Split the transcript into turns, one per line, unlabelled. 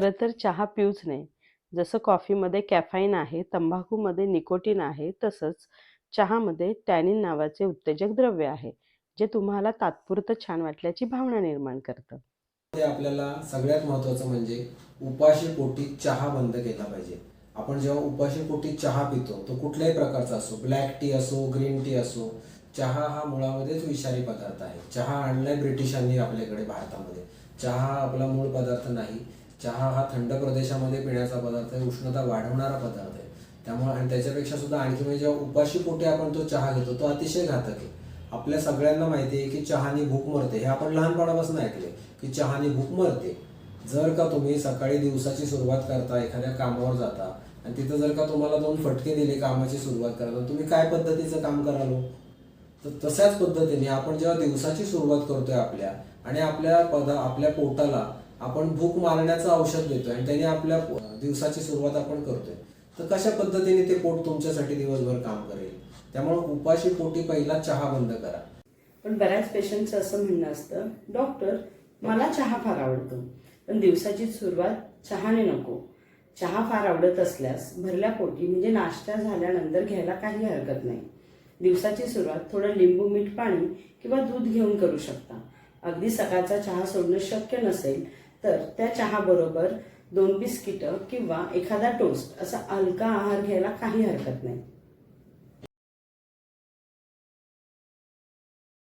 खरं तर चहा पिऊच नये. जसं कॉफीमध्ये कॅफाईन आहे, तंबाखूमध्ये निकोटीन आहे, तसंच चहामध्ये टॅनिन नावाचे उत्तेजक द्रव्य आहे, जे तुम्हाला तात्पुरतं छान वाटल्याची भावना निर्माण करतं.
ते आपल्याला सगळ्यात महत्त्वाचं म्हणजे उपाशी पोटी चहा बंद केला पाहिजे. आपण जेव्हा उपाशी पोटी चहा पितो तो कुठल्याही प्रकारचा असो, ब्लॅक टी असो, ग्रीन टी असो, चहा हा मुळामध्येच विषारी पदार्थ आहे. चहा आणलाय ब्रिटिशांनी आपल्याकडे भारतामध्ये. चहा हा आपला मूळ पदार्थ नाही. चहा हा थंड प्रदेशामध्ये पिण्याचा पदार्थ आहे, उष्णता वाढवणारा पदार्थ आहे. त्यामुळे आणि त्याच्यापेक्षा सुद्धा आणखी म्हणजे जेव्हा उपाशी पोटी आपण तो चहा घेतो तो अतिशय घातक आहे. आपल्या सगळ्यांना माहिती आहे की चहानी भूक मरते, हे आपण लहानपणापासून ऐकले की चहानी भूक मरते. जर का तुम्ही सकाळी दिवसाची सुरुवात करता, एखाद्या कामावर जाता आणि तिथं जर का तुम्हाला 2 फटके दिले कामाची सुरुवात करायला, तुम्ही काय पद्धतीचं काम कराल हो? तर तशाच पद्धतीने आपण जेव्हा दिवसाची सुरुवात करतोय आपल्या आणि आपल्या पोटाला आपण भूक मारण्याचं औषध देतोय आणि त्याने आपल्या दिवसाची सुरुवात आपण करतोय, तर कशा पद्धतीने ते पोट तुमच्यासाठी दिवसभर काम करेल? त्यामुळे उपाशी पोटी पहिला चहा बंद करा.
पण बऱ्याच पेशंटचं असं म्हणणं असतं, डॉक्टर मला चहा फार आवडतो, पण दिवसाची सुरुवात चहाने नको. चहा फार आवडत असल्यास भरल्या पोटी म्हणजे नाश्ता झाल्यानंतर घ्यायला काही हरकत नाही. दिवसाची सुरुवात थोडं लिंबू मीठ पाणी किंवा दूध घेऊन करू शकता. अगदी सकाळचा चहा सोडणं शक्य नसेल तर त्या चहाबरोबर 2 बिस्किटं किंवा एखादा टोस्ट असा हलका आहार घ्यायला काही हरकत नाही.